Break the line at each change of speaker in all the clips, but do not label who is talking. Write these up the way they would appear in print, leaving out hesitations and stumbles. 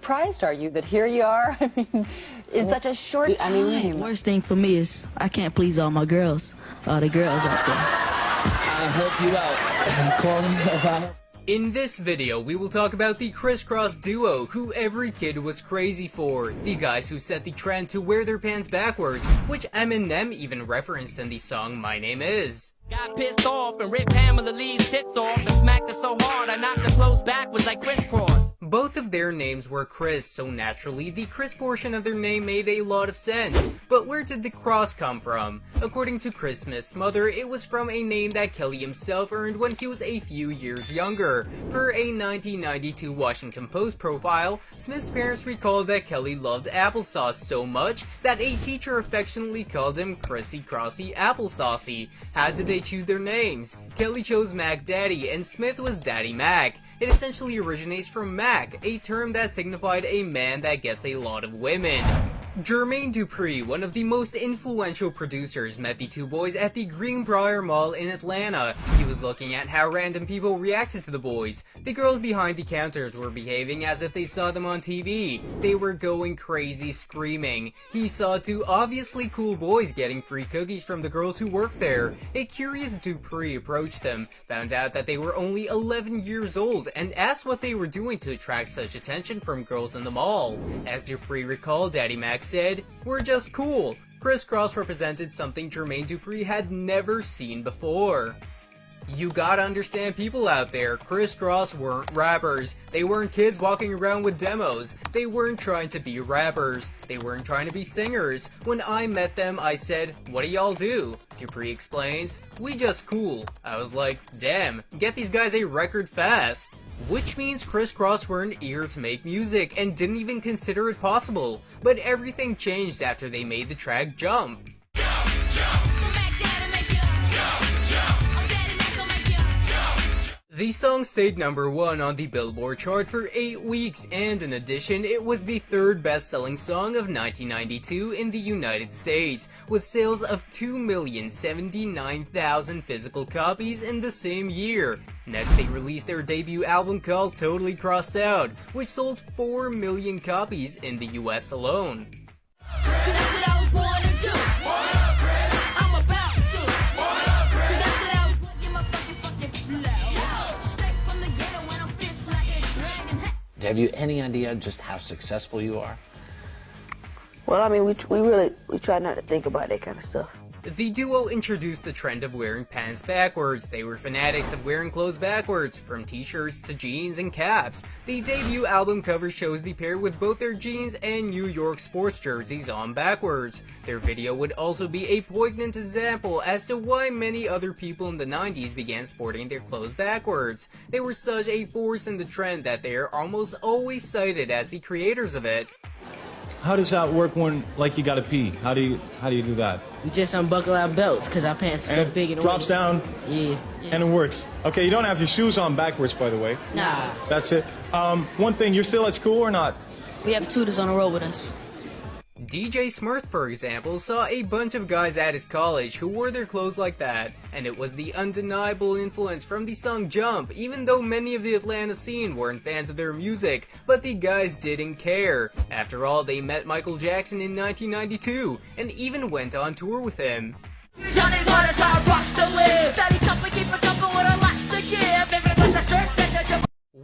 surprised are you that here you are? I mean, in such a short time.
The worst thing for me is I can't please all my girls, all the girls out there.
I'll help you out. Call me if I...
In this video, we will talk about the crisscross duo who every kid was crazy for. The guys who set the trend to wear their pants backwards, which Eminem even referenced in the song My Name Is.
Got pissed off and ripped Pamela Lee's tits off and smacked her so hard I knocked her clothes backwards like crisscross.
Both of their names were Chris, so naturally the Chris portion of their name made a lot of sense. But where did the cross come from? According to Chris Smith's mother, it was from a name that Kelly himself earned when he was a few years younger. Per a 1992 Washington Post profile, Smith's parents recalled that Kelly loved applesauce so much that a teacher affectionately called him Chrissy Crossy Applesaucy. How did they choose their names? Kelly chose Mac Daddy and Smith was Daddy Mac. It essentially originates from Mac, a term that signified a man that gets a lot of women. Jermaine Dupri, one of the most influential producers, met the two boys at the Greenbrier Mall in Atlanta. He was looking at how random people reacted to the boys. The girls behind the counters were behaving as if they saw them on TV. They were going crazy screaming. He saw two obviously cool boys getting free cookies from the girls who worked there. A curious Dupri approached them, found out that they were only 11 years old, and asked what they were doing to attract such attention from girls in the mall. As Dupri recalled, Daddy Mac said, "We're just cool." Crisscross represented something Jermaine Dupri had never seen before. You gotta understand people out there, crisscross weren't rappers. They weren't kids walking around with demos. They weren't trying to be rappers. They weren't trying to be singers. When I met them, I said, "What do y'all do?" Dupri explains, "We just cool." I was like, damn, get these guys a record fast. Which means Crisscross weren't eager to make music and didn't even consider it possible. But everything changed after they made the track Jump. The song stayed #1 on the Billboard chart for 8 weeks, and in addition, it was the third best-selling song of 1992 in the United States, with sales of 2,079,000 physical copies in the same year. Next, they released their debut album called Totally Crossed Out, which sold 4 million copies in the US alone.
Have you any idea just how successful you are?
Well, I mean, we try not to think about that kind of stuff.
The duo introduced the trend of wearing pants backwards. They were fanatics of wearing clothes backwards, from t-shirts to jeans and caps. The debut album cover shows the pair with both their jeans and New York sports jerseys on backwards. Their video would also be a poignant example as to why many other people in the 90s began sporting their clothes backwards. They were such a force in the trend that they are almost always cited as the creators of it.
How does that work when, like, you gotta pee? How do you do that?
We just unbuckle our belts because our pants are so big and
drops down.
Yeah.
And it works. Okay, you don't have your shoes on backwards, by the way.
Nah.
That's it. One thing, you're still at school or not?
We have tutors on the road with us.
DJ Smurf, for example, saw a bunch of guys at his college who wore their clothes like that, and it was the undeniable influence from the song Jump, even though many of the Atlanta scene weren't fans of their music, but the guys didn't care. After all, they met Michael Jackson in 1992, and even went on tour with him.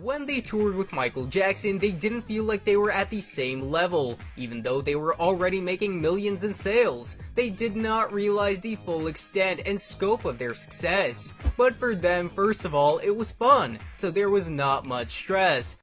When they toured with Michael Jackson, they didn't feel like they were at the same level, even though they were already making millions in sales. They did not realize the full extent and scope of their success. But for them, first of all, it was fun, so there was not much stress.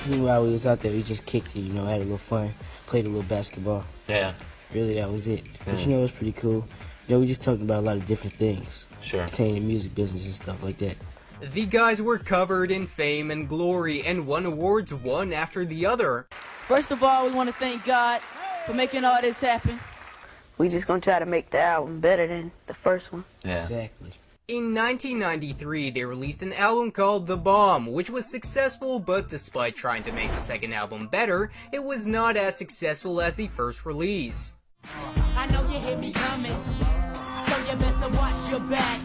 While we was out there, we just kicked it, had a little fun, played a little basketball.
Yeah.
Really, that was it. But it was pretty cool. We just talked about a lot of different things.
Sure.
Pertaining to music business and stuff like that.
The guys were covered in fame and glory and won awards one after the other.
First of all, we want to thank God for making all this happen.
We just gonna try to make the album better than the first one.
Yeah.
Exactly.
In 1993, they released an album called The Bomb, which was successful, but despite trying to make the second album better, it was not as successful as the first release.
I know you hear me coming, so you best to watch your back.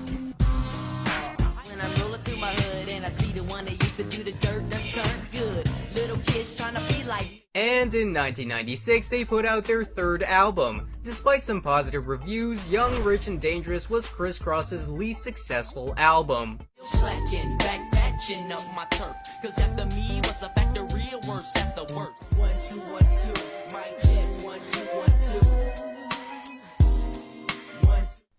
When I'm
the one that used to do the dirt that turned good. Little kids trying to be like.
And in 1996, they put out their third album. Despite some positive reviews, Young, Rich, and Dangerous was Criss Cross's least successful album.
Slacking, back patching up my turf. Cause after me was a factory of worse after worse. 1 2 1 2, mic check 1 2 1 2.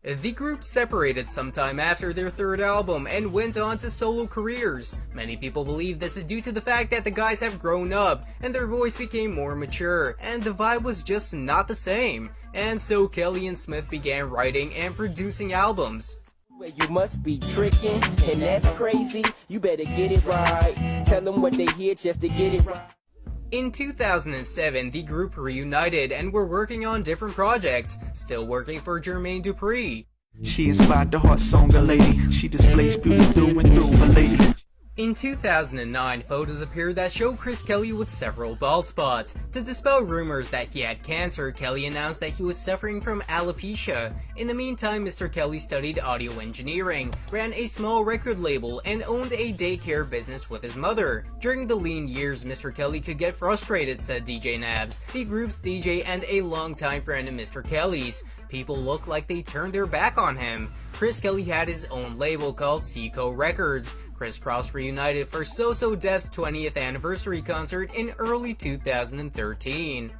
The group separated sometime after their third album and went on to solo careers. Many people believe this is due to the fact that the guys have grown up and their voice became more mature, and the vibe was just not the same. And so Kelly and Smith began writing and producing albums.
You must be tricking, and that's crazy. You better get it right. Tell them what they hear just to get it right.
In 2007, the group reunited and were working on different projects, still working for Jermaine Dupri.
She inspired the heart song, a lady. She displays beauty through and through, a lady.
In 2009, photos appeared that show Chris Kelly with several bald spots. To dispel rumors that he had cancer, Kelly announced that he was suffering from alopecia. In the meantime, Mr. Kelly studied audio engineering, ran a small record label, and owned a daycare business with his mother. During the lean years, Mr. Kelly could get frustrated, said DJ Nabs, the group's DJ and a longtime friend of Mr. Kelly's. People looked like they turned their back on him. Chris Kelly had his own label called Seco Records. Criss Cross reunited for So So Def's 20th anniversary concert in early 2013.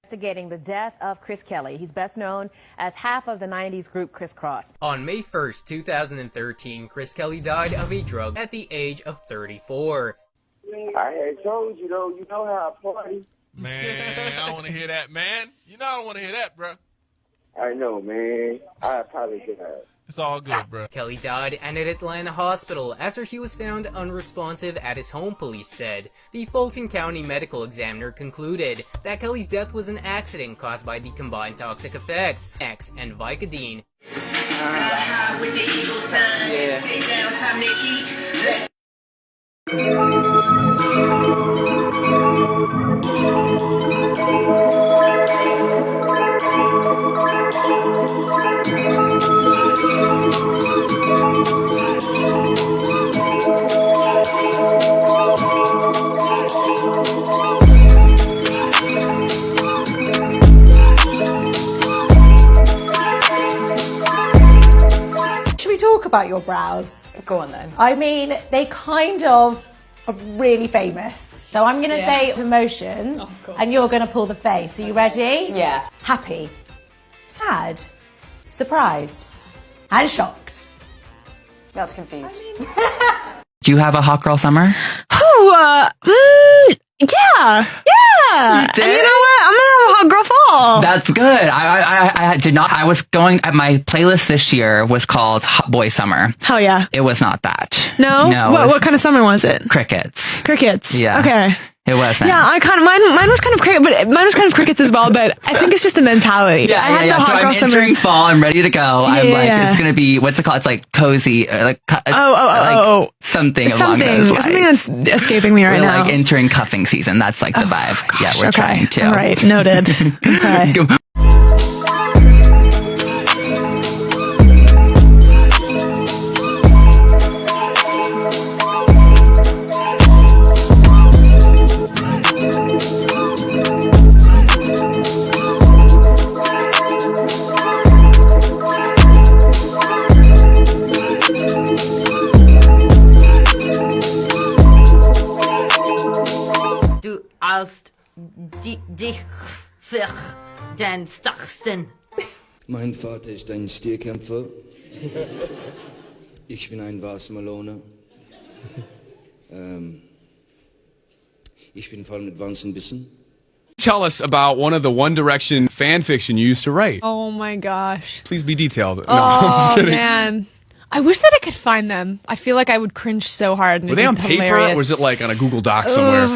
Investigating the death of Chris Kelly. He's best known as half of the 90s group Criss Cross.
On May 1st, 2013, Chris Kelly died of a drug at the age of 34.
I had told you, though, you know how I party.
Man, I don't want to hear that, man. You know I don't want to hear that, bro.
I know, man. I apologize.
It's all good, bro.
Kelly died at an Atlanta hospital after he was found unresponsive at his home, police said. The Fulton County medical examiner concluded that Kelly's death was an accident caused by the combined toxic effects, X and Vicodin.
With the eagle sign, say downtown Nikki, let's
Should we talk about your brows?
Go on then.
I mean, they kind of are really famous. So I'm going to say emotions, and you're going to pull the face. Are you ready?
Yeah.
Happy, sad, surprised, and shocked.
That's confused.
Do you have a hot girl summer?
Yeah.
You did?
And you know what? I'm gonna have a hot girl fall.
That's good. I did not. I was going. My playlist this year was called Hot Boy Summer.
Hell yeah.
It was not that.
No.
No.
What kind of summer was it?
Crickets.
Crickets.
Yeah.
Okay.
It wasn't.
Yeah, mine was kind of cricket, but mine was kind of crickets as well. But I think it's just the mentality. I had the hot
so
girl
I'm
summer.
entering fall. I'm ready to go. I'm like,
Yeah.
it's gonna be, what's it called? It's like cozy, like something along those lines.
Something that's escaping me right
We're
now.
like entering cuffing season. That's like the vibe.
Gosh,
Yeah, we're
okay.
trying to.
All right, noted. Okay.
Du als dich für den Stachsten.
Mein Vater ist ein Stierkämpfer. Ich bin ein Wassermelone. Ich bin voll mit Wanzenbissen.
Tell us about one of the One Direction fan fiction you used to write.
Oh my gosh.
Please be detailed. No,
Oh
I'm just kidding.
man. I wish that I could find them. I feel like I would cringe so hard. And
Were they
it'd
on
be
paper
hilarious.
or was it like on a Google Doc somewhere?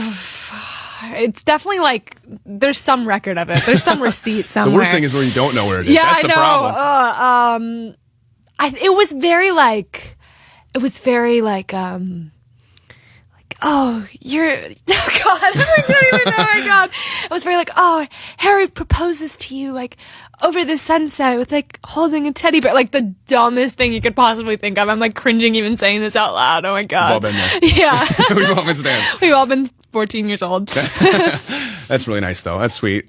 It's definitely like there's some record of it. There's some receipt
The
somewhere.
worst thing is when you don't know where it is.
Yeah,
That's
I
the
know.
problem.
It was very like oh, you're, oh God, I don't even know, oh my God. It was very like, oh, Harry proposes to you, like, over the sunset with, like, holding a teddy bear, like, the dumbest thing you could possibly think of. I'm, like, cringing even saying this out loud. Oh my God.
We've all been there.
Yeah.
We've all been stands.
We've all been 14 years old.
That's really nice, though. That's sweet.